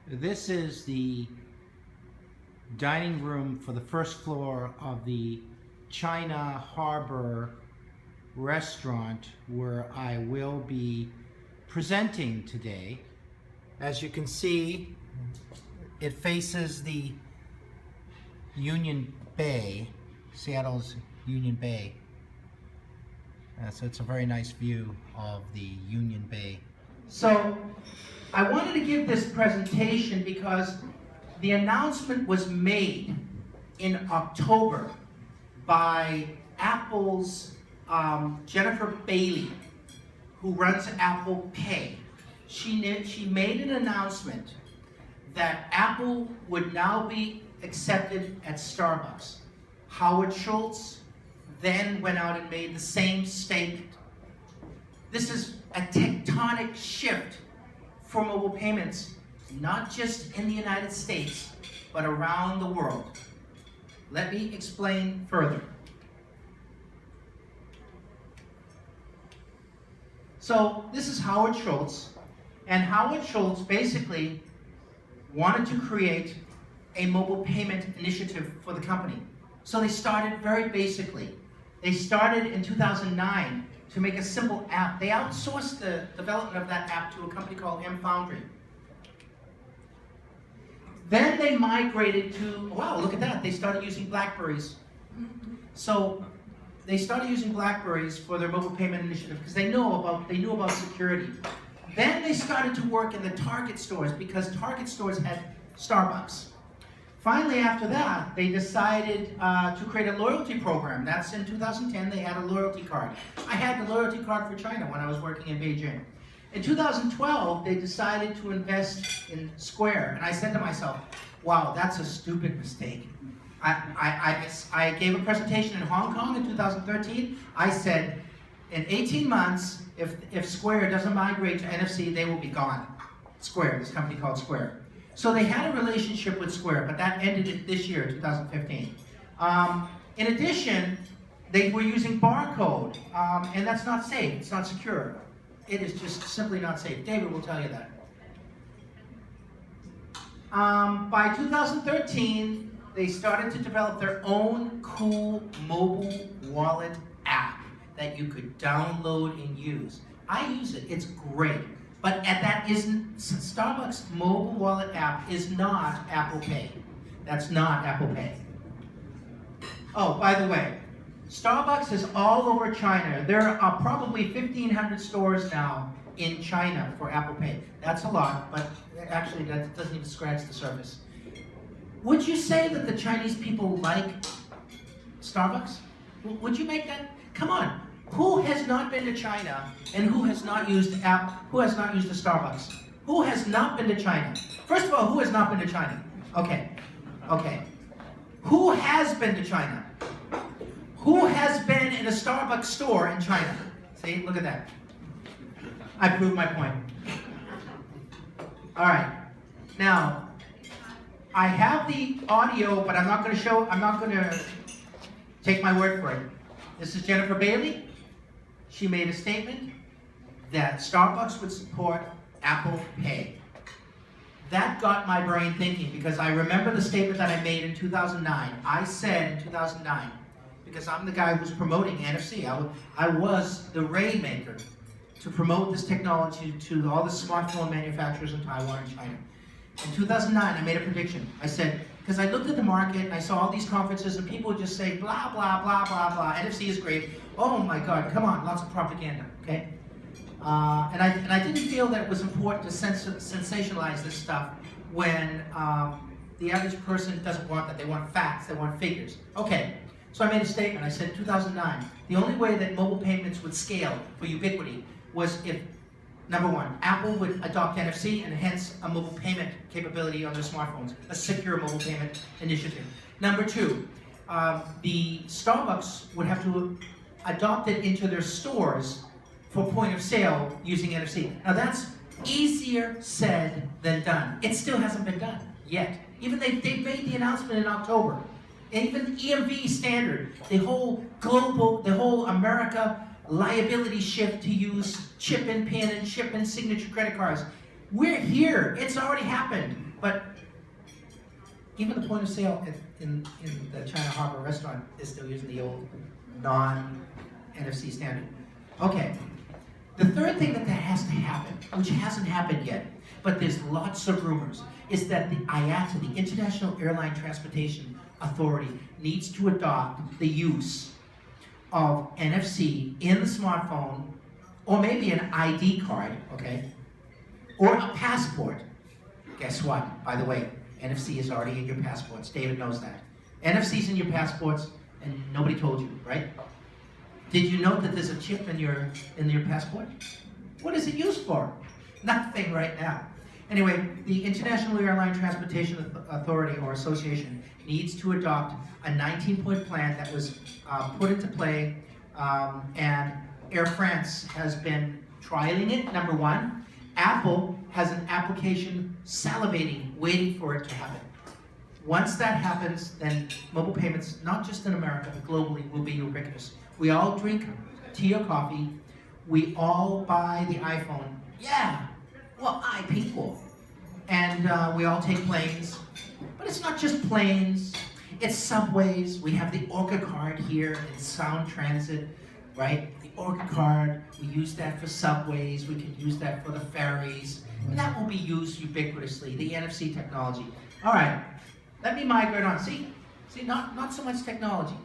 This is the dining room for the first floor of the China Harbor restaurant where I will be presenting today. As you can see, it faces the Union Bay, Seattle's Union Bay. So it's a very nice view of the Union Bay. So I wanted to give this presentation because the announcement was made in October by Apple's Jennifer Bailey, who runs Apple Pay. She made an announcement that Apple would now be accepted at Starbucks. Howard Schultz then went out and made the same statement. This is a tectonic shift for mobile payments, not just in the United States, but around the world. Let me explain further. So this is Howard Schultz, and Howard Schultz basically wanted to create a mobile payment initiative for the company. So they started very basically. They started in 2009 to make a simple app. They outsourced the development of that app to a company called mFoundry. Then they migrated to, wow, look at that, they started using BlackBerries. So they started using BlackBerries for their mobile payment initiative because they knew about security. Then they started to work in the Target stores because Target stores had Starbucks. Finally, after that, they decided to create a loyalty program. That's in 2010, they had a loyalty card. I had the loyalty card for China when I was working in Beijing. In 2012, they decided to invest in Square, and I said to myself, wow, that's a stupid mistake. I gave a presentation in Hong Kong in 2013. I said, in 18 months, if Square doesn't migrate to NFC, they will be gone. Square, this company called Square. So they had a relationship with Square, but that ended this year, 2015. In addition, they were using barcode, and that's not safe, it's not secure. It is just simply not safe. David will tell you that. By 2013, they started to develop their own cool mobile wallet app that you could download and use. I use it, it's great. But Starbucks mobile wallet app is not Apple Pay. That's not Apple Pay. Oh, by the way, Starbucks is all over China. There are probably 1,500 stores now in China for Apple Pay. That's a lot, but actually that doesn't even scratch the surface. Would you say that the Chinese people like Starbucks? Would you make that? Come on. Who has not been to China and who has not used the Starbucks? Who has not been to China? First of all, who has not been to China? Okay. Who has been to China? Who has been in a Starbucks store in China? See, look at that. I proved my point. All right. Now, I have the audio, but I'm not going to take my word for it. This is Jennifer Bailey. She made a statement that Starbucks would support Apple Pay. That got my brain thinking because I remember the statement that I made in 2009. I said in 2009, because I'm the guy who's promoting NFC, I was the rainmaker to promote this technology to all the smartphone manufacturers in Taiwan and China. In 2009, I made a prediction. I said, because I looked at the market and I saw all these conferences and people would just say blah, blah, blah, blah, blah. NFC is great. Oh my God, come on, lots of propaganda, okay? And I didn't feel that it was important to sensationalize this stuff when the average person doesn't want that. They want facts, they want figures. Okay, so I made a statement. I said 2009, the only way that mobile payments would scale for ubiquity was if, number one, Apple would adopt NFC and hence a mobile payment capability on their smartphones, a secure mobile payment initiative. Number two, the Starbucks would have to adopt it into their stores for point of sale using NFC. Now that's easier said than done. It still hasn't been done yet. Even they've made the announcement in October. Even EMV standard, the whole global, the whole America liability shift to use chip and pin and chip and signature credit cards. We're here, it's already happened. But even the point of sale in the China Harbor restaurant is still using the old non-NFC standard. Okay, the third thing that has to happen, which hasn't happened yet, but there's lots of rumors, is that the IATA, the International Airline Transportation Authority, needs to adopt the use of NFC in the smartphone, or maybe an ID card, okay, or a passport. Guess what? By the way, NFC is already in your passports. David knows that. NFC's in your passports, and nobody told you, right? Did you note that there's a chip in your passport? What is it used for? Nothing right now. Anyway, the International Airline Transportation Authority or Association needs to adopt a 19-point plan that was put into play, and Air France has been trialing it, number one. Apple has an application salivating, waiting for it to happen. Once that happens, then mobile payments, not just in America, but globally, will be ubiquitous. We all drink tea or coffee. We all buy the iPhone. Yeah, well,苹果. And we all take planes. But it's not just planes. It's subways. We have the Orca card here in Sound Transit, right? The Orca card, we use that for subways. We can use that for the ferries. And that will be used ubiquitously, the NFC technology. All right, let me migrate on. See, not so much technology.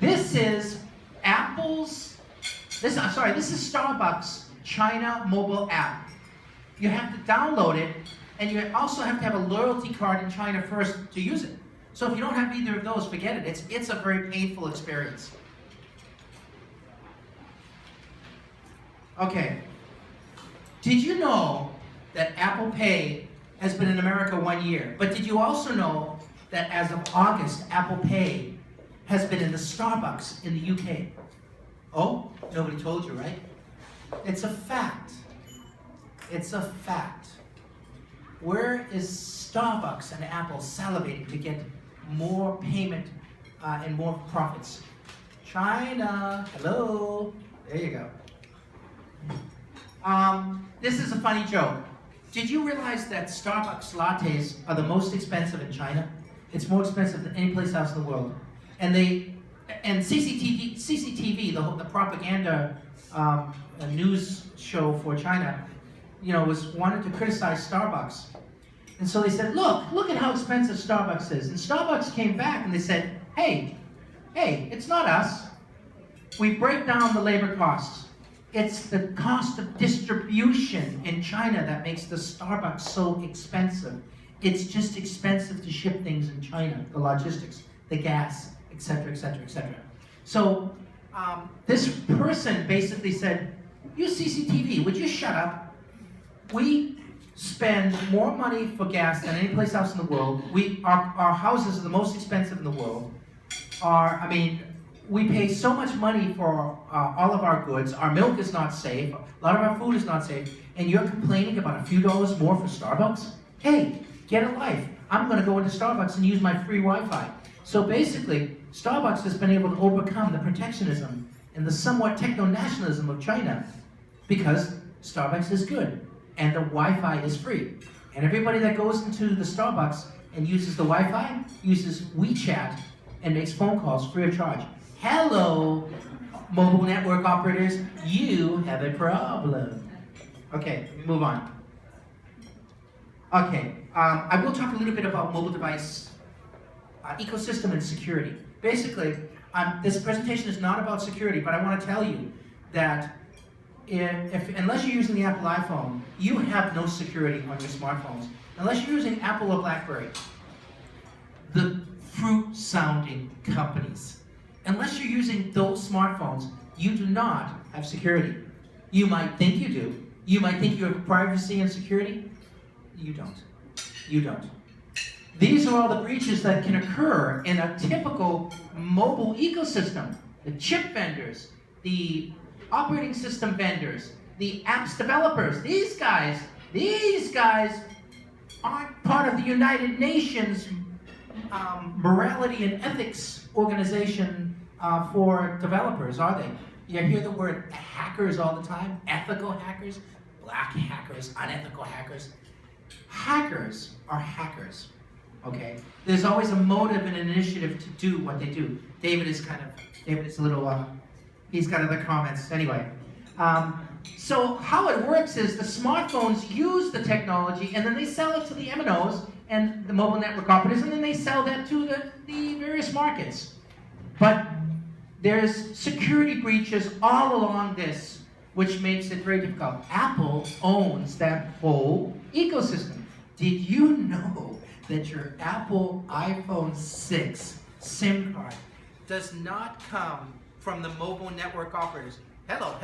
This is this is Starbucks China mobile app. You have to download it, and you also have to have a loyalty card in China first to use it. So if you don't have either of those, forget it. It's a very painful experience. Okay. Did you know that Apple Pay has been in America 1 year? But did you also know that as of August, Apple Pay has been in the Starbucks in the UK? Oh, nobody told you, right? It's a fact. It's a fact. Where is Starbucks and Apple salivating to get more payment and more profits? China, hello. There you go. This is a funny joke. Did you realize that Starbucks lattes are the most expensive in China? It's more expensive than any place else in the world. And CCTV, the propaganda news show for China, wanted to criticize Starbucks. And so they said, look at how expensive Starbucks is. And Starbucks came back and they said, hey, it's not us. We break down the labor costs. It's the cost of distribution in China that makes the Starbucks so expensive. It's just expensive to ship things in China, the logistics, the gas, etc., etc., etc. So this person basically said, you CCTV, would you shut up? We spend more money for gas than any place else in the world. Our houses are the most expensive in the world. We pay so much money for all of our goods. Our milk is not safe. A lot of our food is not safe. And you're complaining about a few dollars more for Starbucks? Hey, get a life. I'm going to go into Starbucks and use my free Wi-Fi. So basically, Starbucks has been able to overcome the protectionism and the somewhat techno-nationalism of China because Starbucks is good and the Wi-Fi is free. And everybody that goes into the Starbucks and uses the Wi-Fi uses WeChat and makes phone calls free of charge. Hello, mobile network operators, you have a problem. Okay, move on. Okay, I will talk a little bit about mobile device ecosystem and security. Basically, this presentation is not about security, but I want to tell you that unless you're using the Apple iPhone, you have no security on your smartphones. Unless you're using Apple or BlackBerry, the fruit-sounding companies. Unless you're using those smartphones, you do not have security. You might think you do. You might think you have privacy and security. You don't. You don't. These are all the breaches that can occur in a typical mobile ecosystem. The chip vendors, the operating system vendors, the apps developers, these guys aren't part of the United Nations morality and ethics organization for developers, are they? You hear the word hackers all the time, ethical hackers, black hackers, unethical hackers. Hackers are hackers, okay? There's always a motive and an initiative to do what they do. David is a little, he's got other comments. Anyway, so how it works is the smartphones use the technology and then they sell it to the MNOs and the mobile network operators, and then they sell that to the various markets. But there's security breaches all along this, which makes it very difficult. Apple owns that whole ecosystem. Did you know that your Apple iPhone 6 SIM card does not come from the mobile network operators? Hello.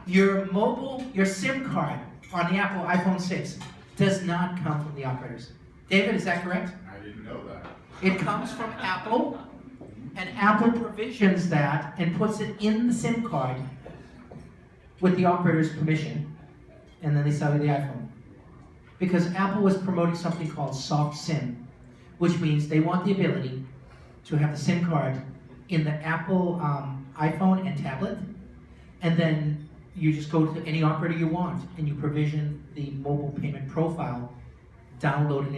Your SIM card on the Apple iPhone 6 does not come from the operators. David, is that correct? I didn't know that. It comes from Apple, and Apple provisions that and puts it in the SIM card with the operator's permission, and then they sell you the iPhone. Because Apple was promoting something called soft SIM, which means they want the ability to have the SIM card in the Apple iPhone and tablet, and then you just go to any operator you want, and you provision the mobile payment profile, download it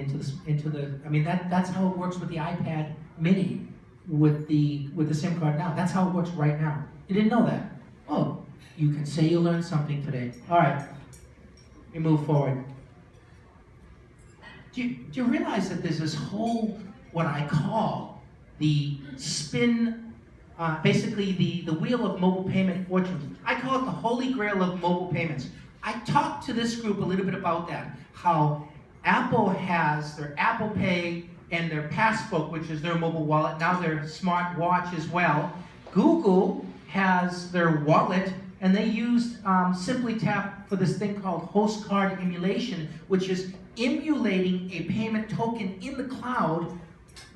into the. I mean that's how it works with the iPad Mini, with the SIM card now. That's how it works right now. You didn't know that? Oh, you can say you learned something today. All right, we move forward. Do you realize that there's this whole, what I call the spin, basically the wheel of mobile payment fortunes. I call it the holy grail of mobile payments. I talked to this group a little bit about that, how Apple has their Apple Pay and their Passbook, which is their mobile wallet, now their smart watch as well. Google has their wallet, and they use Simply Tap for this thing called host card emulation, which is emulating a payment token in the cloud.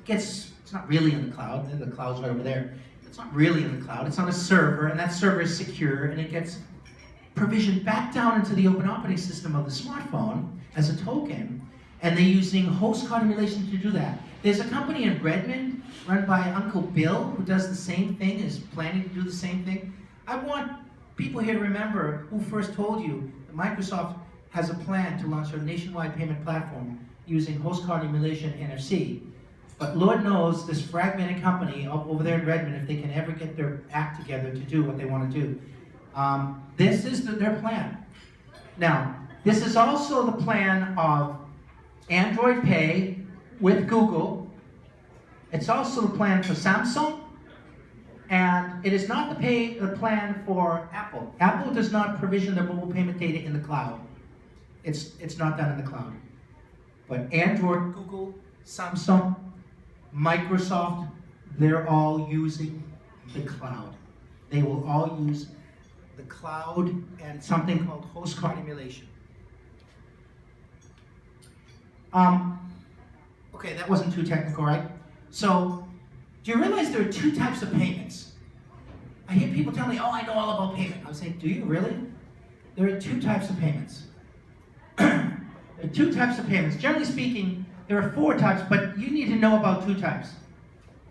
It's not really in the cloud, the cloud's right over there. It's not really in the cloud, it's on a server, and that server is secure, and it gets provisioned back down into the open operating system of the smartphone as a token, and they're using host card emulation to do that. There's a company in Redmond run by Uncle Bill who does the same thing, is planning to do the same thing. I want people here to remember who first told you that Microsoft has a plan to launch a nationwide payment platform using host card emulation NFC. But Lord knows this fragmented company over there in Redmond, if they can ever get their act together to do what they want to do. This is their plan. Now, this is also the plan of Android Pay with Google. It's also the plan for Samsung. And it is not the plan for Apple. Apple does not provision their mobile payment data in the cloud. It's not done in the cloud. But Android, Google, Samsung, Microsoft, they're all using the cloud. They will all use the cloud and something called host card emulation. Okay, that wasn't too technical, right? So, do you realize there are two types of payments? I hear people tell me, oh, I know all about payment. I was saying, do you really? There are two types of payments. There are two types of payments. Generally speaking, there are four types, but you need to know about two types.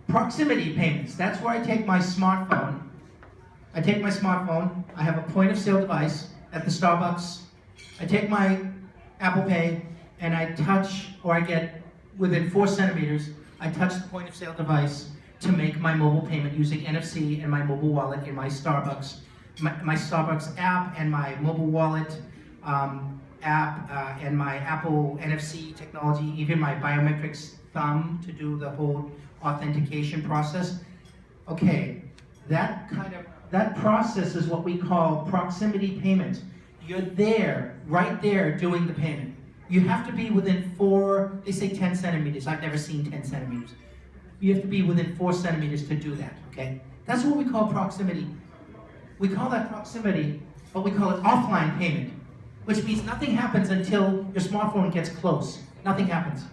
Proximity payments, that's where I take my smartphone. I have a point of sale device at the Starbucks. I take my Apple Pay and I touch, or I get within 4 centimeters, I touch the point of sale device to make my mobile payment using NFC and my mobile wallet in my Starbucks. My Starbucks app and my mobile wallet app and my Apple NFC technology, even my biometrics thumb to do the whole authentication process. Okay, that process is what we call proximity payment. You're there, right there, doing the payment. You have to be within 4, they say 10 centimeters. I've never seen 10 centimeters. You have to be within 4 centimeters to do that, okay? That's what we call proximity. We call that proximity, but we call it offline payment, which means nothing happens until your smartphone gets close. Nothing happens.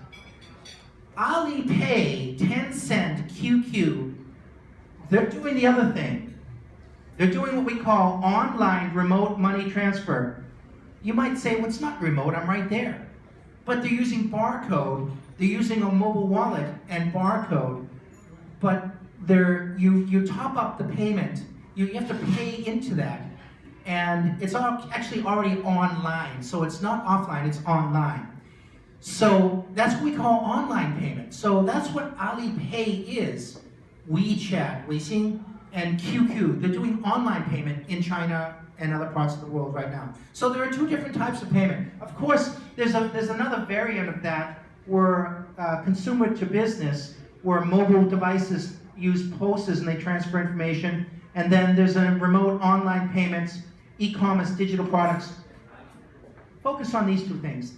Alipay, 10-cent, QQ, they're doing the other thing. They're doing what we call online remote money transfer. You might say, well, it's not remote, I'm right there. But they're using barcode, they're using a mobile wallet and barcode, but you top up the payment, you have to pay into that. and it's actually already online. So it's not offline, it's online. So that's what we call online payment. So that's what Alipay is. WeChat, Weixin, and QQ. They're doing online payment in China and other parts of the world right now. So there are two different types of payment. Of course, there's another variant of that where consumer to business, where mobile devices use POSs and they transfer information. And then there's a remote online payments, e-commerce, digital products. Focus on these two things.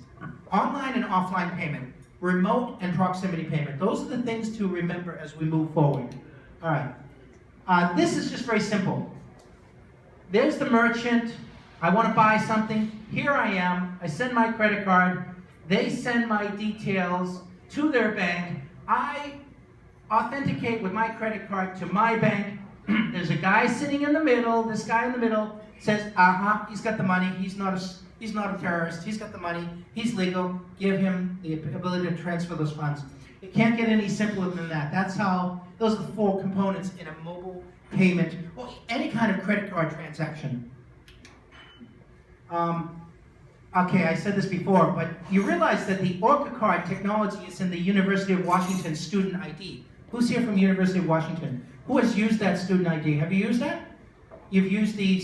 Online and offline payment, remote and proximity payment. Those are the things to remember as we move forward. All right. This is just very simple. There's the merchant. I want to buy something. Here I am. I send my credit card. They send my details to their bank. I authenticate with my credit card to my bank. There's a guy sitting in the middle. This guy in the middle says, he's got the money. He's not a terrorist. He's got the money. He's legal. Give him the ability to transfer those funds. It can't get any simpler than that. Those are the four components in a mobile payment or any kind of credit card transaction. Okay, I said this before, but you realize that the Orca card technology is in the University of Washington student ID. Who's here from the University of Washington? Who has used that student ID? Have you used that? You've used the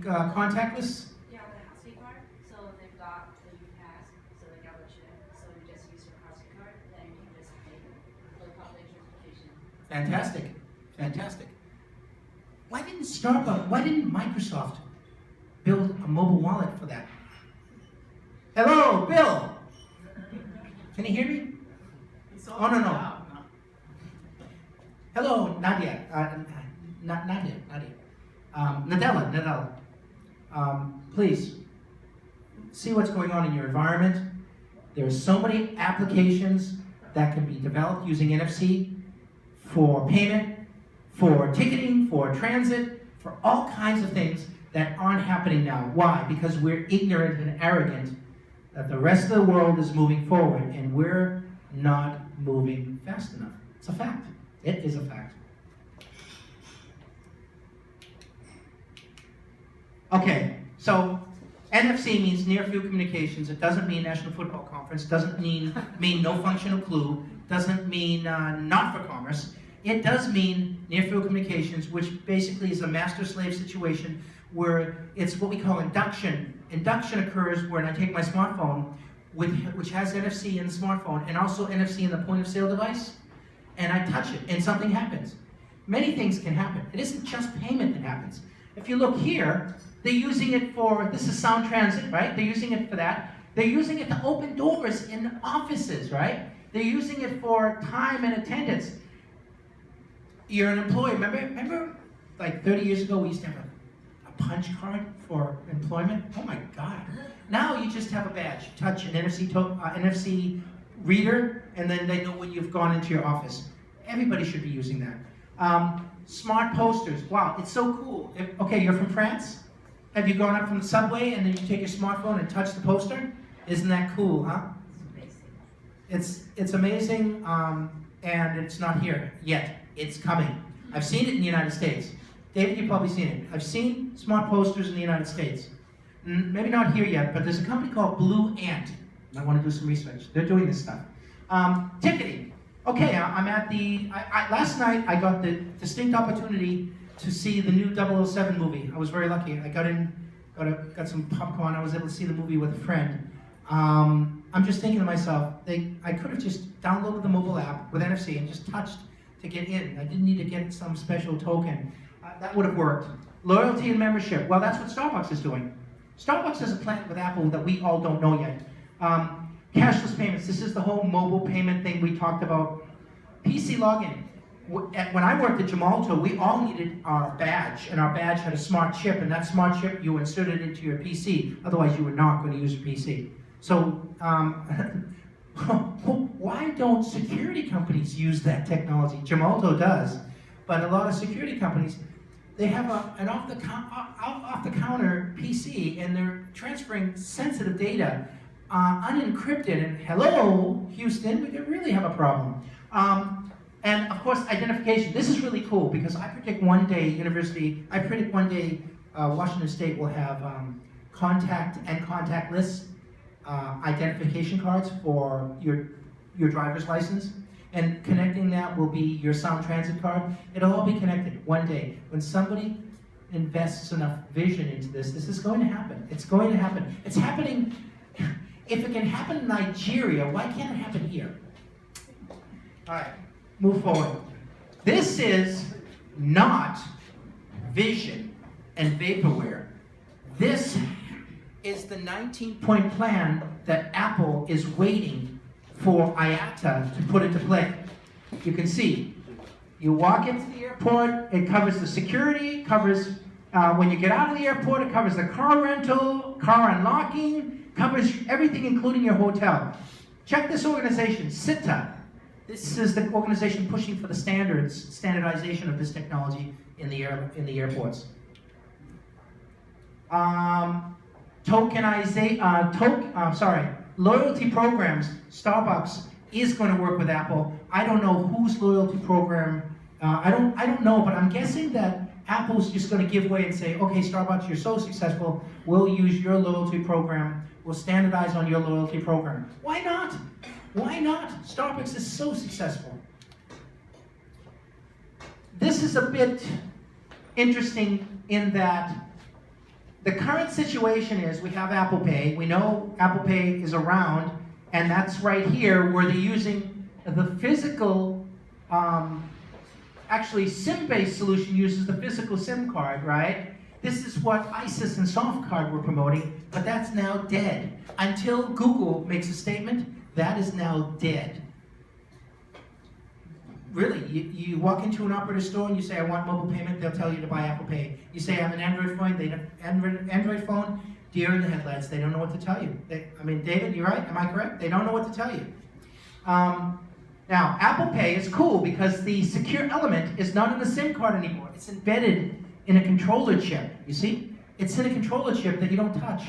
contactless? Yeah, the house card. So they've got the UPass, so they got the chip. So you just use your house card, then you can just pay for the public transportation. Fantastic, fantastic. Why didn't Microsoft build a mobile wallet for that? Hello, Bill. Can you hear me? Oh, no. Hello, Nadia. Nadia. Nadella. Please, see what's going on in your environment. There are so many applications that can be developed using NFC for payment, for ticketing, for transit, for all kinds of things that aren't happening now. Why? Because we're ignorant and arrogant that the rest of the world is moving forward and we're not moving fast enough. It's a fact. It is a fact. Okay, so NFC means near field communications. It doesn't mean National Football Conference. It doesn't mean no functional clue. Doesn't mean not for commerce. It does mean near field communications, which basically is a master-slave situation where it's what we call induction. Induction occurs when I take my smartphone, which has NFC in the smartphone, and also NFC in the point-of-sale device, and I touch it, and something happens. Many things can happen. It isn't just payment that happens. If you look here, they're using it for, this is sound transit, right? They're using it for that. They're using it to open doors in offices, right? They're using it for time and attendance. You're an employee. Remember like 30 years ago, we used to have a punch card for employment? Oh my God. Now you just have a badge. Touch an NFC reader, and then they know when you've gone into your office. Everybody should be using that. Smart posters. Wow, it's so cool. Okay, you're from France? Have you gone up from the subway and then you take your smartphone and touch the poster? Isn't that cool, huh? It's amazing, and it's not here yet. It's coming. I've seen it in the United States. David, you've probably seen it. I've seen smart posters in the United States. Maybe not here yet, but there's a company called Blue Ant. I want to do some research. They're doing this stuff. Ticketing. Okay, I'm at the, last night I got the distinct opportunity to see the new 007 movie. I was very lucky. I got some popcorn. I was able to see the movie with a friend. I'm just thinking to myself, I could have just downloaded the mobile app with NFC and just touched to get in. I didn't need to get some special token. That would have worked. Loyalty and membership. Well, that's what Starbucks is doing. Starbucks has a plan with Apple that we all don't know yet. Cashless payments. This is the whole mobile payment thing we talked about. PC login. When I worked at Gemalto, we all needed our badge, and our badge had a smart chip, and that smart chip you inserted into your PC. Otherwise, you were not going to use your PC. So, why don't security companies use that technology? Gemalto does, but a lot of security companies, they have an off-the-counter PC, and they're transferring sensitive data unencrypted. And hello, Houston, we could really have a problem. And of course, identification. This is really cool because I predict one day Washington State will have contact and contactless identification cards for your driver's license. And connecting that will be your Sound Transit card. It'll all be connected one day. When somebody invests enough vision into this, this is going to happen. It's going to happen. It's happening. If it can happen in Nigeria, why can't it happen here? All right, move forward. This is not vision and vaporware. This is the 19-point plan that Apple is waiting for IATA to put into play. You can see, you walk into the airport, it covers the security, covers when you get out of the airport, it covers the car rental, car unlocking, covers everything including your hotel. Check this organization, SITA. This is the organization pushing for the standardization of this technology in the airports. Loyalty programs. Starbucks is going to work with Apple. I don't know whose loyalty program. I don't know, but I'm guessing that Apple's just going to give way and say, okay, Starbucks, you're so successful, we'll use your loyalty program. We'll standardize on your loyalty program. Why not? Why not? Starbucks is so successful. This is a bit interesting in that the current situation is we have Apple Pay. We know Apple Pay is around, and that's right here where they're using the physical, actually SIM-based solution uses the physical SIM card, right? This is what ISIS and SoftCard were promoting, but that's now dead. Until Google makes a statement, that is now dead. Really, you walk into an operator store and you say, I want mobile payment, they'll tell you to buy Apple Pay. You say, I have an Android phone, Android phone, deer in the headlights, they don't know what to tell you. David, you're right, am I correct? They don't know what to tell you. Now, Apple Pay is cool because the secure element is not in the SIM card anymore. It's embedded in a controller chip, you see? It's in a controller chip that you don't touch.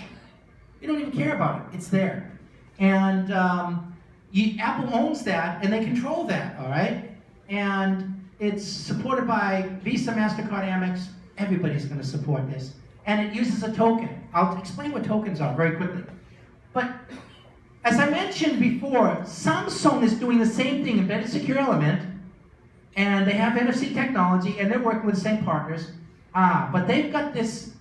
You don't even care about it, it's there. And Apple owns that and they control that, all right? And it's supported by Visa, MasterCard, Amex. Everybody's going to support this. And it uses a token. I'll explain what tokens are very quickly. But as I mentioned before, Samsung is doing the same thing, embedded secure element, and they have NFC technology, and they're working with the same partners. But they've got this,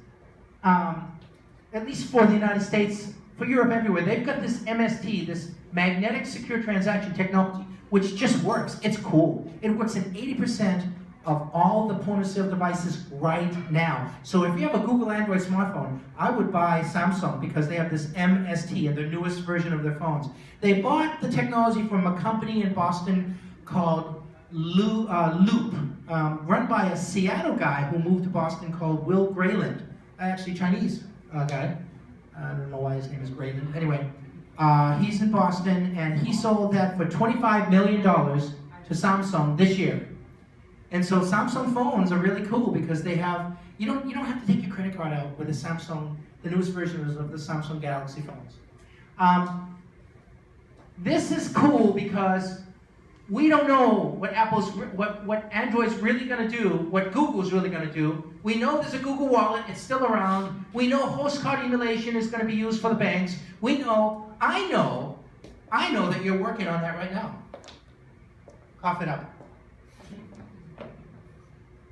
at least for the United States, for Europe, everywhere, they've got this MST, this magnetic secure transaction technology, which just works. It's cool. It works in 80% of all the point-of-sale devices right now. So if you have a Google Android smartphone, I would buy Samsung because they have this MST, the newest version of their phones. They bought the technology from a company in Boston called Loop, run by a Seattle guy who moved to Boston called Will Grayland, actually Chinese guy. I don't know why his name is Grayland. Anyway, he's in Boston, and he sold that for $25 million to Samsung this year. And so Samsung phones are really cool because they have, you don't have to take your credit card out with the Samsung, the newest versions of the Samsung Galaxy phones. This is cool because we don't know what what Android's really going to do, what Google's really going to do. We know there's a Google Wallet, it's still around. We know host card emulation is going to be used for the banks. We know, I know that you're working on that right now. Cough it up.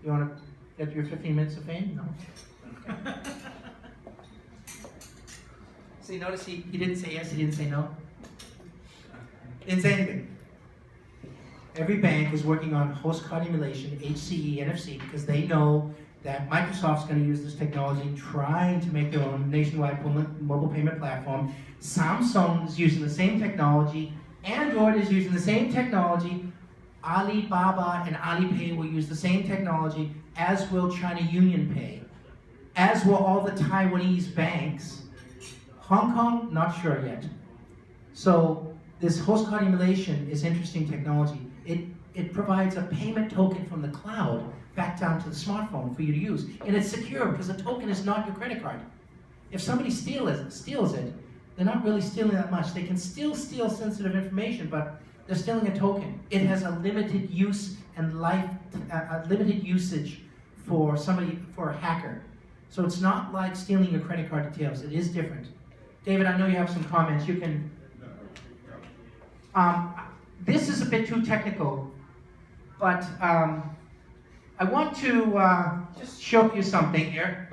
You want to get your 15 minutes of fame? No. See, notice he didn't say yes, he didn't say no. Didn't say anything. Every bank is working on host card emulation, HCE, NFC, because they know that Microsoft's going to use this technology, trying to make their own nationwide mobile payment platform. Samsung is using the same technology. Android is using the same technology. Alibaba and Alipay will use the same technology, as will China Union Pay, as will all the Taiwanese banks. Hong Kong, not sure yet. So this host card emulation is interesting technology. It provides a payment token from the cloud back down to the smartphone for you to use. And it's secure because the token is not your credit card. If somebody steals it, they're not really stealing that much. They can still steal sensitive information, but they're stealing a token. It has a limited use and limited usage for a hacker. So it's not like stealing your credit card details. It is different. David, I know you have some comments. You can. This is a bit too technical, but I want to just show you something here.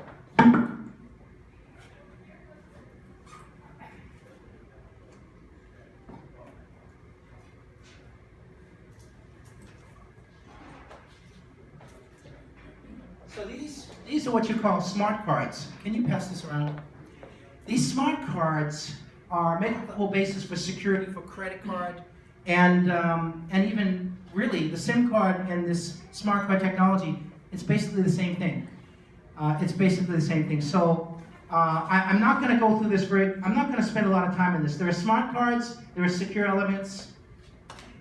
So these are what you call smart cards. Can you pass this around? These smart cards make up the whole basis for security for credit card, and even really the SIM card and this smart card technology. It's basically the same thing. So I'm not going to go through this I'm not going to spend a lot of time on this. There are smart cards. There are secure elements.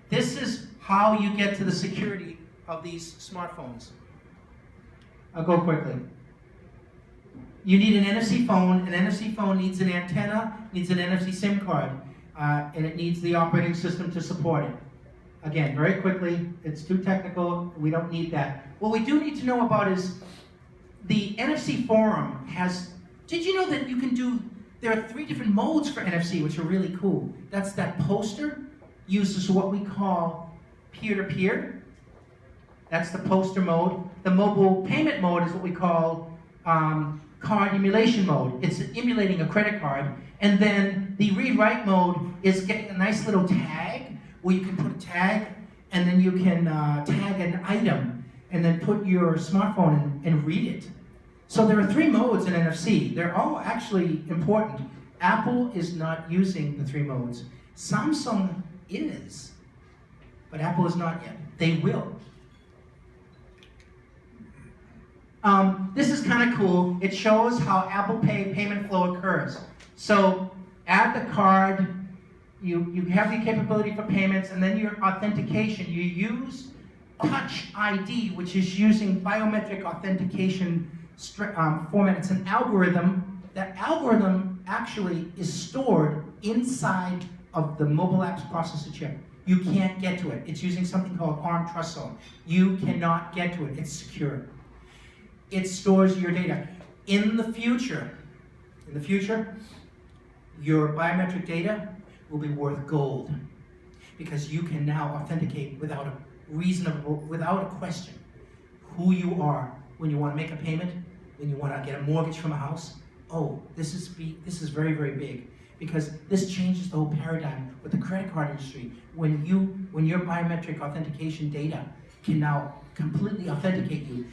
This is how you get to the security of these smartphones. I'll go quickly. You need an NFC phone. An NFC phone needs an antenna, needs an NFC SIM card, and it needs the operating system to support it. Again, very quickly, it's too technical, we don't need that. What we do need to know about is the NFC forum has, did you know that there are 3 different modes for NFC, which are really cool. That's that poster, uses what we call peer-to-peer. That's the poster mode. The mobile payment mode is what we call card emulation mode. It's emulating a credit card. And then the read-write mode is getting a nice little tag where you can put a tag and then you can tag an item and then put your smartphone and read it. So there are 3 modes in NFC. They're all actually important. Apple is not using the 3 modes. Samsung is, but Apple is not yet. They will. This is kind of cool. It shows how Apple Pay payment flow occurs. So add the card, you have the capability for payments, and then your authentication. You use Touch ID, which is using biometric authentication format. It's an algorithm. That algorithm actually is stored inside of the mobile app's processor chip. You can't get to it. It's using something called ARM Trust Zone. You cannot get to it. It's secure. It stores your data. In the future, your biometric data will be worth gold because you can now authenticate without a question who you are when you want to make a payment, when you want to get a mortgage from a house. Oh, this is very, very big because this changes the whole paradigm with the credit card industry. When your biometric authentication data can now completely authenticate you.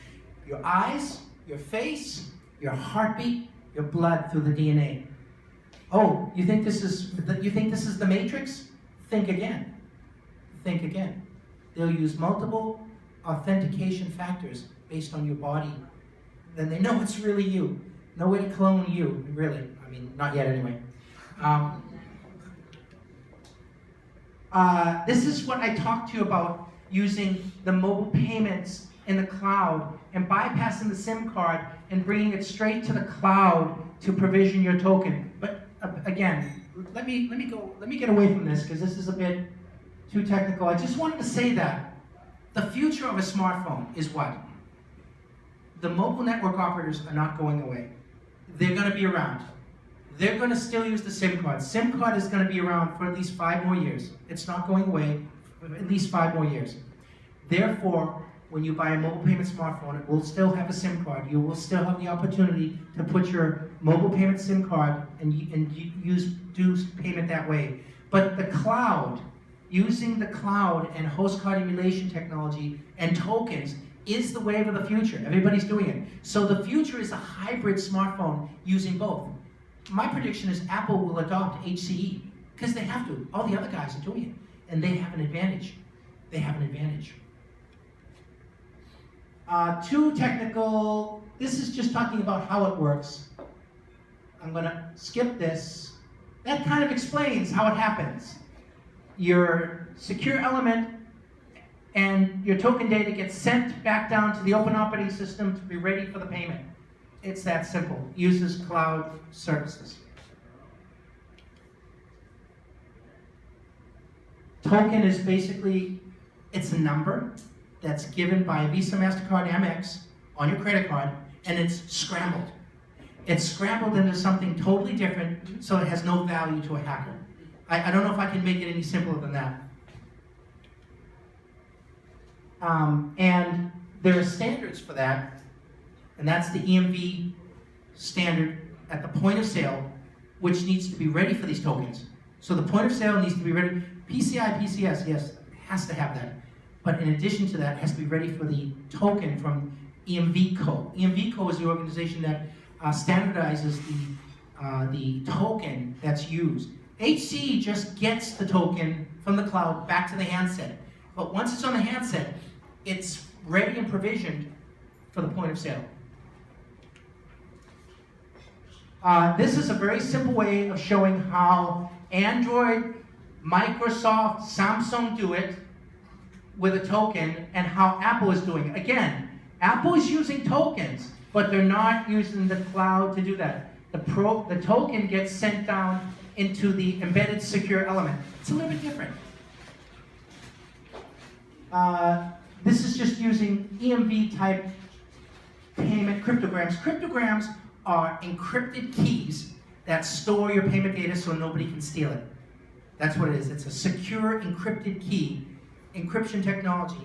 Your eyes, your face, your heartbeat, your blood through the DNA. Oh, you think this is the Matrix? Think again. They'll use multiple authentication factors based on your body. Then they know it's really you. No way to clone you, really. I mean, not yet anyway. This is what I talked to you about using the mobile payments in the cloud and bypassing the SIM card and bringing it straight to the cloud to provision your token. But again, let me get away from this because this is a bit too technical. I just wanted to say that the future of a smartphone is what? The mobile network operators are not going away. They're going to be around. They're going to still use the SIM card. SIM card is going to be around for at least 5 more years. It's not going away for at least 5 more years. Do you buy a mobile payment smartphone, it will still have a SIM card. You will still have the opportunity to put your mobile payment SIM card and do payment that way. But the cloud, using the cloud and host card emulation technology and tokens is the wave of the future. Everybody's doing it. So the future is a hybrid smartphone using both. My prediction is Apple will adopt HCE because they have to. All the other guys are doing it, and they have an advantage. Too technical. This is just talking about how it works. I'm going to skip this. That kind of explains how it happens. Your secure element and your token data gets sent back down to the open operating system to be ready for the payment. It's that simple. Uses cloud services. Token is basically, it's a number that's given by Visa, MasterCard, Amex on your credit card, and it's scrambled. It's scrambled into something totally different, so it has no value to a hacker. I don't know if I can make it any simpler than that. And there are standards for that, and that's the EMV standard at the point of sale, which needs to be ready for these tokens. So the point of sale needs to be ready. PCI, PCS, yes, has to have that. But in addition to that, it has to be ready for the token from EMVCo. EMVCo is the organization that standardizes the token that's used. HC just gets the token from the cloud back to the handset. But once it's on the handset, it's ready and provisioned for the point of sale. This is a very simple way of showing how Android, Microsoft, Samsung do it with a token, and how Apple is doing it. Again, Apple is using tokens, but they're not using the cloud to do that. The token gets sent down into the embedded secure element. It's a little bit different. This is just using EMV type payment cryptograms. Cryptograms are encrypted keys that store your payment data so nobody can steal it. That's what it is. It's a secure encrypted key, encryption technology.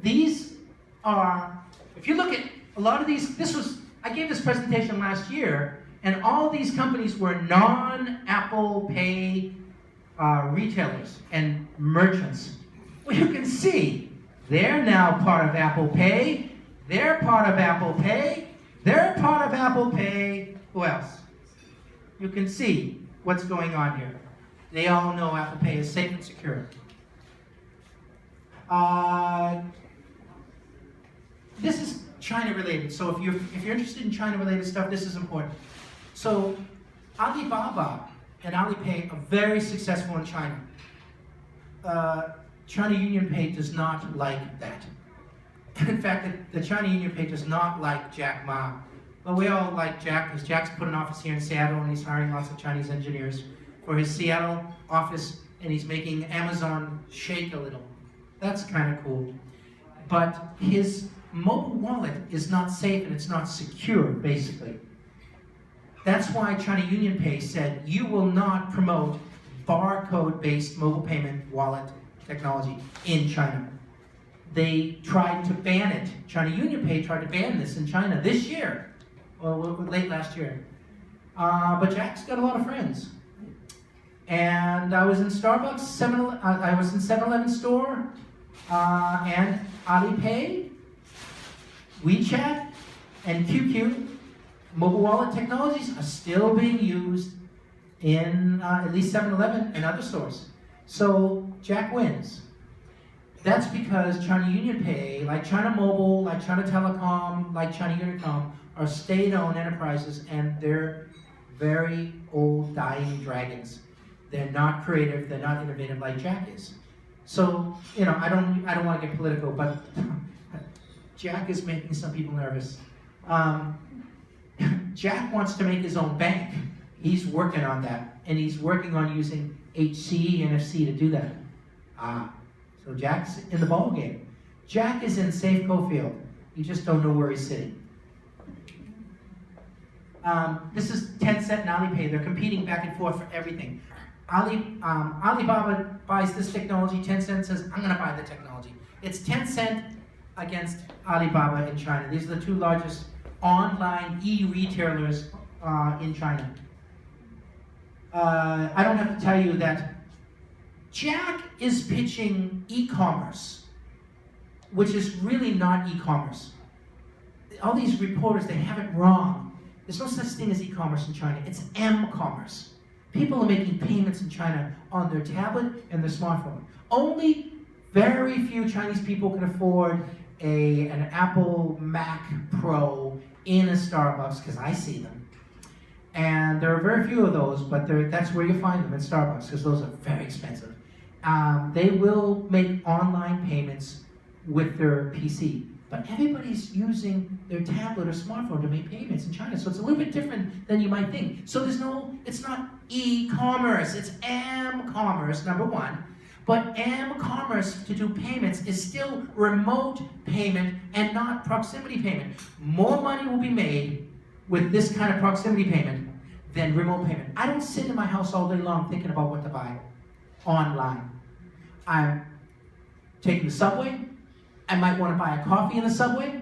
These are, if you look at a lot of these, I gave this presentation last year, and all these companies were non-Apple Pay retailers and merchants. Well, you can see they're now part of Apple Pay. They're part of Apple Pay. They're part of Apple Pay. Who else? You can see what's going on here. They all know Apple Pay is safe and secure. This is China related. So if you're interested in China related stuff, this is important. So Alibaba and Alipay are very successful in China. China UnionPay does not like that. In fact, the China UnionPay does not like Jack Ma. But we all like Jack because Jack's put an office here in Seattle and he's hiring lots of Chinese engineers for his Seattle office, and he's making Amazon shake a little. That's kind of cool. But his mobile wallet is not safe and it's not secure, basically. That's why China UnionPay said, you will not promote barcode-based mobile payment wallet technology in China. They tried to ban it. China UnionPay tried to ban this in China this year, or late last year. But Jack's got a lot of friends. And I was in Starbucks, I was in 7-Eleven store, and Alipay, WeChat, and QQ mobile wallet technologies are still being used in at least 7-Eleven and other stores. So Jack wins. That's because China UnionPay, like China Mobile, like China Telecom, like China Unicom, are state-owned enterprises, and they're very old, dying dragons. They're not creative, they're not innovative like Jack is. So, you know, I don't want to get political, but Jack is making some people nervous. Jack wants to make his own bank. He's working on that, and he's working on using HC NFC to do that. So Jack's in the ball game. Jack is in Safeco Field. You just don't know where he's sitting. This is Tencent and Alipay. They're competing back and forth for everything. Alibaba buys this technology. Tencent says, I'm going to buy the technology. It's Tencent against Alibaba in China. These are the two largest online e-retailers in China. I don't have to tell you that Jack is pitching e-commerce, which is really not e-commerce. All these reporters, they have it wrong. There's no such thing as e-commerce in China. It's m-commerce. People are making payments in China on their tablet and their smartphone. Only very few Chinese people can afford an Apple Mac Pro in a Starbucks, because I see them. And there are very few of those, but that's where you find them, in Starbucks, because those are very expensive. They will make online payments with their PC, but everybody's using their tablet or smartphone to make payments in China, so it's a little bit different than you might think. So it's not e-commerce, it's m-commerce, number one. But m-commerce to do payments is still remote payment and not proximity payment. More money will be made with this kind of proximity payment than remote payment. I don't sit in my house all day long thinking about what to buy online. I'm taking the subway. I might want to buy a coffee in the subway.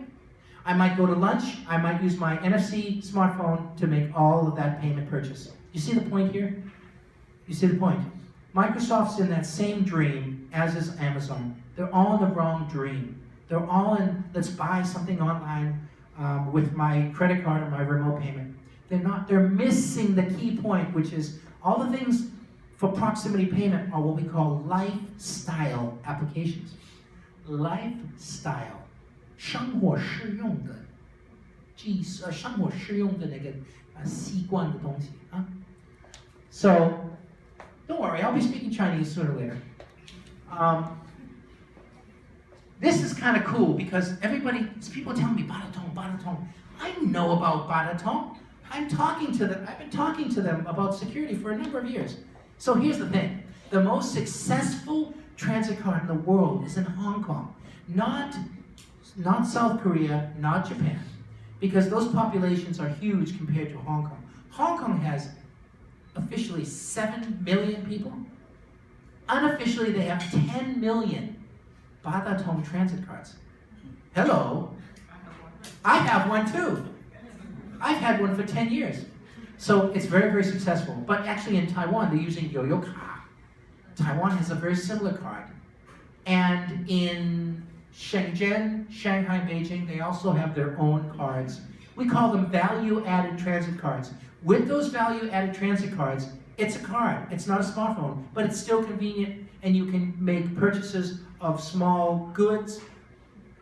I might go to lunch. I might use my NFC smartphone to make all of that payment purchase. You see the point here? You see the point? Microsoft's in that same dream as is Amazon. They're all in the wrong dream. They're all in, let's buy something online with my credit card or my remote payment. They're missing the key point, which is all the things for proximity payment are what we call lifestyle applications. Lifestyle. 生活适用的生活适用的那个习惯的东西啊。So, don't worry, I'll be speaking Chinese sooner or later. This is kind of cool because people tell me, Badatong. I know about Badatong. I've been talking to them about security for a number of years. So here's the thing. The most successful transit card in the world is in Hong Kong. Not South Korea, not Japan. Because those populations are huge compared to Hong Kong. Hong Kong has officially 7 million people. Unofficially, they have 10 million Badatong transit cards. Hello. I have one too. I've had one for 10 years. So it's very, very successful. But actually in Taiwan, they're using Yo-Yo Ka. Taiwan has a very similar card. And in Shenzhen, Shanghai, Beijing, they also have their own cards. We call them value-added transit cards. With those value-added transit cards, it's a card. It's not a smartphone, but it's still convenient, and you can make purchases of small goods,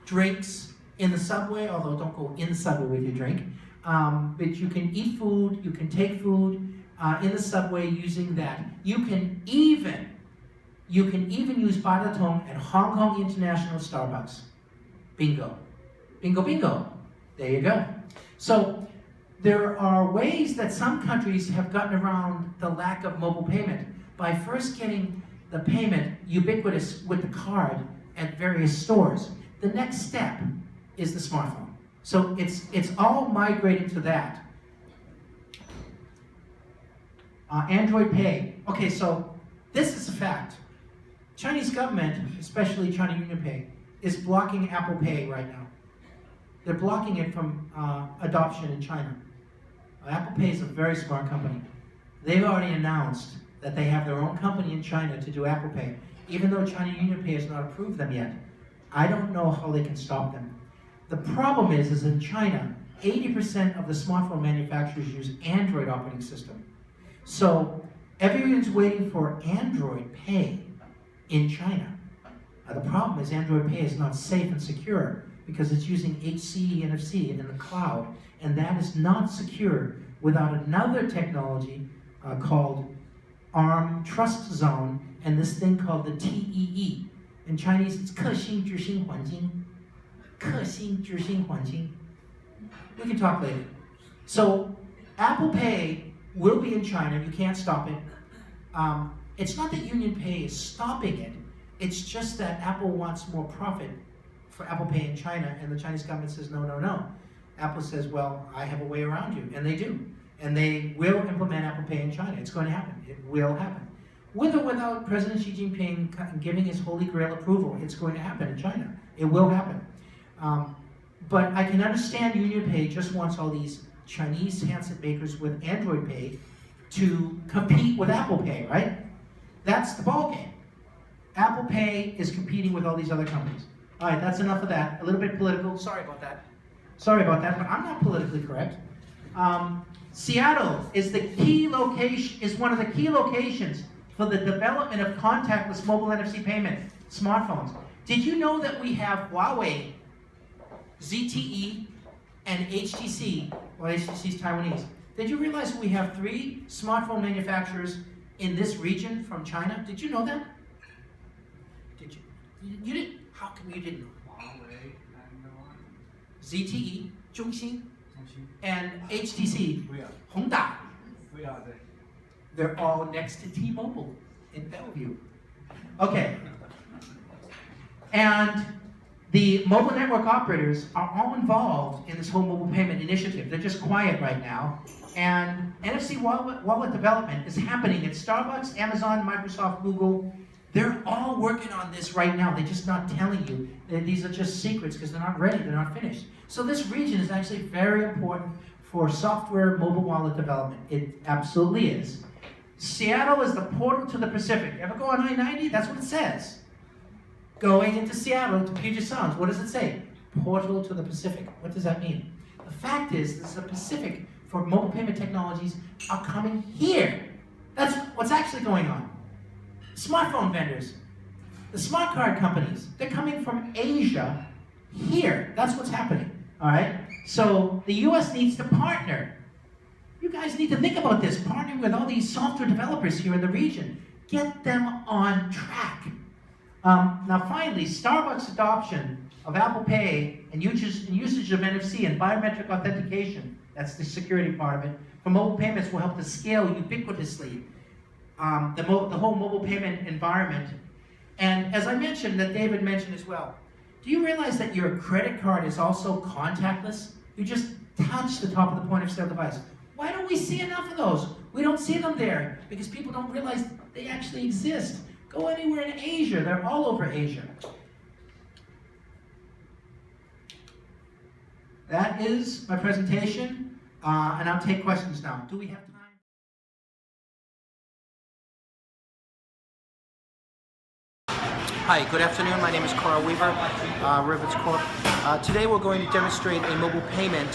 drinks in the subway, although don't go in the subway with your drink. But you can eat food, you can take food in the subway using that. You can even use Badatong at Hong Kong International Starbucks. Bingo. Bingo, bingo. There you go. So there are ways that some countries have gotten around the lack of mobile payment by first getting the payment ubiquitous with the card at various stores. The next step is the smartphone. So it's all migrating to that. Android Pay. Okay, so this is a fact. Chinese government, especially China UnionPay, is blocking Apple Pay right now. They're blocking it from adoption in China. Apple Pay is a very smart company. They've already announced that they have their own company in China to do Apple Pay, even though China UnionPay has not approved them yet. I don't know how they can stop them. The problem is in China, 80% of the smartphone manufacturers use Android operating system. So everyone's waiting for Android Pay in China. The problem is Android Pay is not safe and secure because it's using HC NFC in the cloud, and that is not secure without another technology called ARM Trust Zone and this thing called the TEE. In Chinese, it's 克星执行环境. 克星执行环境. We can talk later. So Apple Pay will be in China. You can't stop it. It's not that UnionPay is stopping it. It's just that Apple wants more profit for Apple Pay in China, and the Chinese government says, no, no, no. Apple says, well, I have a way around you, and they do. And they will implement Apple Pay in China. It's going to happen. It will happen. With or without President Xi Jinping giving his holy grail approval, it's going to happen in China. It will happen. But I can understand UnionPay just wants all these Chinese handset makers with Android Pay to compete with Apple Pay, right? That's the ballgame. Apple Pay is competing with all these other companies. All right, that's enough of that. A little bit political. Sorry about that. Sorry about that, but I'm not politically correct. Seattle is one of the key locations for the development of contactless mobile NFC payment smartphones. Did you know that we have Huawei, ZTE, and HTC? Well, HTC is Taiwanese. Did you realize we have 3 smartphone manufacturers in this region from China? Did you know that? Did you? You didn't? How come you didn't know? Huawei and ZTE, Zhongxin, and HTC, Honda. They're all next to T-Mobile in Bellevue. Okay. And the mobile network operators are all involved in this whole mobile payment initiative. They're just quiet right now. And NFC wallet development is happening at Starbucks, Amazon, Microsoft, Google. They're all working on this right now. They're just not telling you. These are just secrets because they're not ready, they're not finished. So this region is actually very important for software mobile wallet development. It absolutely is. Seattle is the portal to the Pacific. Ever go on I-90? That's what it says. Going into Seattle to Puget Sound. What does it say? Portal to the Pacific. What does that mean? The fact is, the Pacific for mobile payment technologies are coming here. That's what's actually going on. Smartphone vendors, the smart card companies, they're coming from Asia here. That's what's happening, all right? So the US needs to partner. You guys need to think about this, partnering with all these software developers here in the region. Get them on track. Now finally, Starbucks adoption of Apple Pay and usage of NFC and biometric authentication, that's the security part of it, for mobile payments will help to scale ubiquitously the whole mobile payment environment. And as I mentioned, that David mentioned as well, do you realize that your credit card is also contactless? You just touch the top of the point of sale device. Why don't we see enough of those? We don't see them there because people don't realize they actually exist. Go anywhere in Asia, they're all over Asia. That is my presentation, and I'll take questions now. Do we have time? Hi, good afternoon. My name is Karl Weaver, Rivetz Corp. Today we're going to demonstrate a mobile payment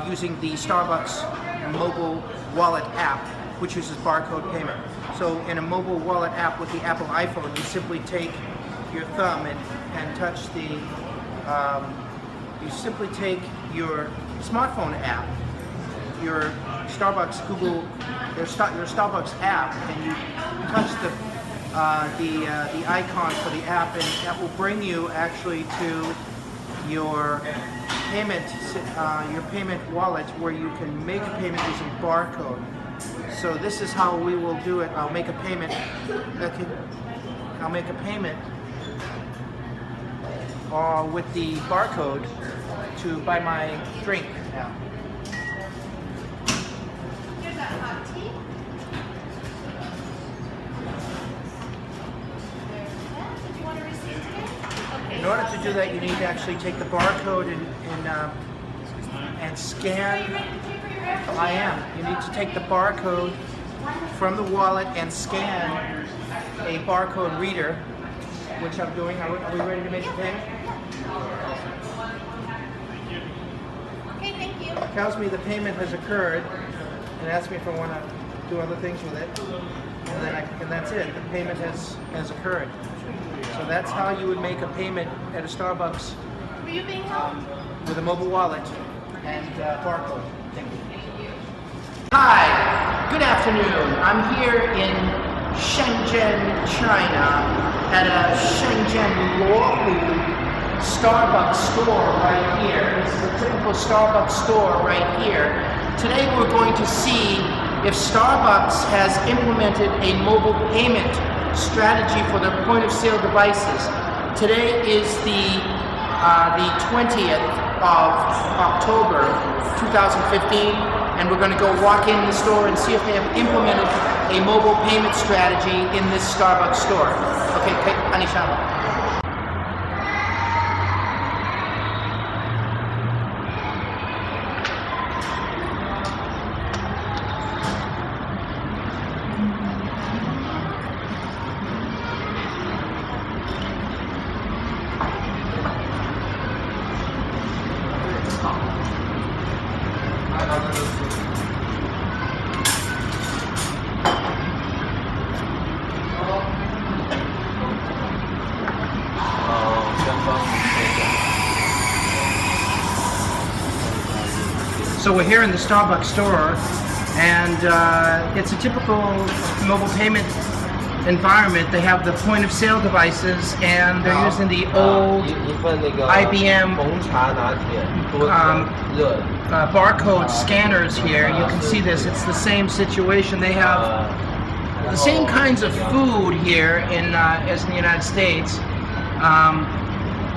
using the Starbucks mobile wallet app, which uses barcode payment. So in a mobile wallet app with the Apple iPhone, you simply take your thumb and touch the, you simply take your smartphone app, your Starbucks your Starbucks app, and you touch the icon for the app, and that will bring you actually to your payment wallet where you can make a payment using barcode. So this is how we will do it. I'll make a payment. I'll make a payment with the barcode to buy my drink now. Here's that hot tea. Did you want to receive today? Okay. In order to do that, you need to actually take the barcode and scan. I am. You need to take the barcode from the wallet and scan a barcode reader, which I'm doing. Are we ready to make the payment? Okay, thank you. It tells me the payment has occurred and asks me if I want to do other things with it. And that's it. The payment has occurred. So that's how you would make a payment at a Starbucks Were you being held? with a mobile wallet and barcode. Thank you. Hi, good afternoon. I'm here in Shenzhen, China, at a Shenzhen local Starbucks store right here. This is a typical Starbucks store right here. Today we're going to see if Starbucks has implemented a mobile payment strategy for their point of sale devices. Today is the 20th of October 2015, and we're going to go walk in the store and see if they have implemented a mobile payment strategy in this Starbucks store. Okay, Anisha. So we're here in the Starbucks store, and it's a typical mobile payment environment. They have the point of sale devices, and they're using the old IBM barcode scanners here. You can see this, it's the same situation. They have the same kinds of food here as in the United States,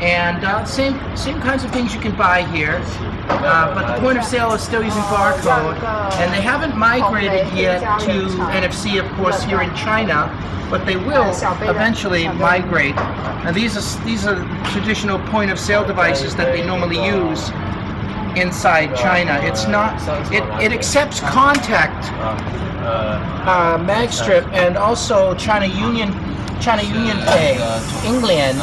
and same kinds of things you can buy here. But the point of sale is still using barcode, and they haven't migrated yet to NFC, of course, here in China, but they will eventually migrate. And these are traditional point of sale devices that they normally use inside China. It's not. It accepts contact, Magstrip, and also China Union Pay, England.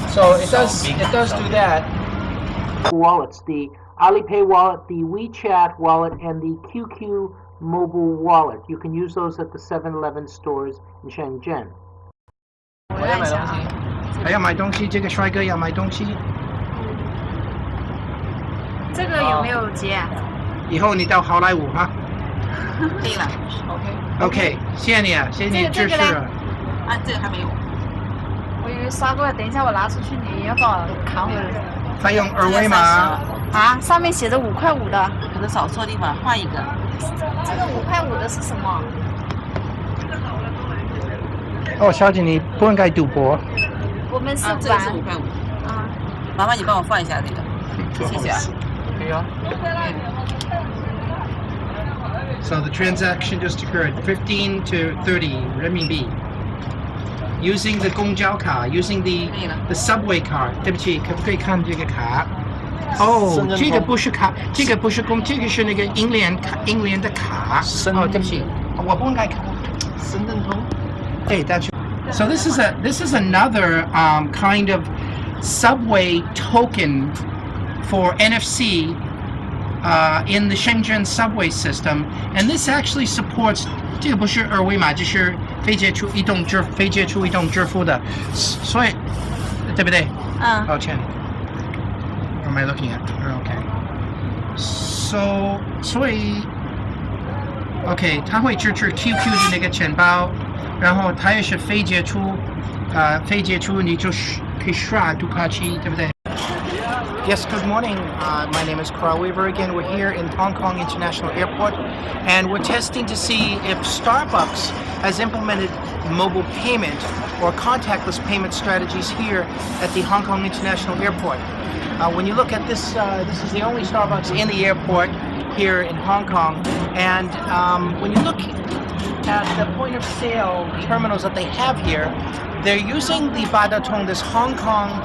So it does do that. Wallets, the Alipay wallet, the WeChat wallet, and the QQ mobile wallet. You can use those at the 7-Eleven stores in Shenzhen. 我要买东西。还要买东西，这个帅哥要买东西。这个有没有结？以后你到好莱坞哈。可以了。OK， 谢谢你啊，谢谢你支持啊。啊，这个还没有。我以为刷过了，等一下我拿出去你要帮我扛回来。他用二维码。啊，上面写着5块5的。可能扫错地方，换一个。这个5块5的是什么？哦，小姐，你不应该赌博。我们是这个是5块5。啊，麻烦你帮我换一下这个，谢谢啊。可以啊。So the transaction just occurred, 15 to 30 renminbi. Using the 公交卡 using the subway card. 对不起，可不可以看这个卡？哦，这个不是卡，这个不是这个是那个英联的卡。哦，对不起，我不应该看。深圳通。Hey, that's. So this is another kind of subway token for NFC in the Shenzhen subway system, and this actually supports. 这个不是二维码，这是非接触移动支付的，所以对不对？嗯。抱歉。What am I looking at? Okay. So 所以 OK， 它会支持 QQ 的那个钱包。然后它也是非接触你就是可以刷杜卡奇，对不对 ？Yes, good morning. My name is Karl Weaver again. We're here in Hong Kong International Airport, and we're testing to see if Starbucks has implemented mobile payment or contactless payment strategies here at the Hong Kong International Airport. When you look at this, this is the only Starbucks in the airport here in Hong Kong, and when you look at the point of sale terminals that they have here, they're using the Badatong, this Hong Kong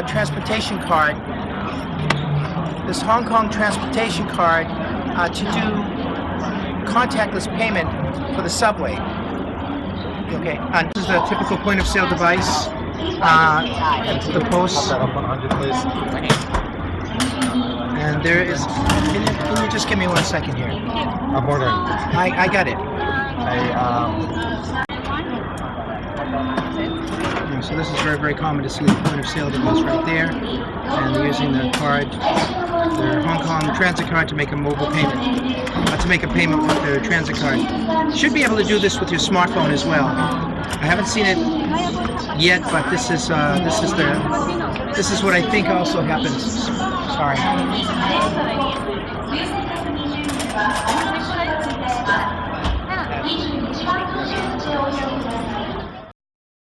transportation card, to do contactless payment for the subway. Okay, this is a typical point of sale device. The post. And there is. Can you just give me 1 second here? I'm ordering. I got it. So this is very, very common to see the point of sale device right there, and they're using the card, their Hong Kong transit card, to make a mobile payment, to make a payment with their transit card. Should be able to do this with your smartphone as well. I haven't seen it yet, but this is what I think also happens. Sorry.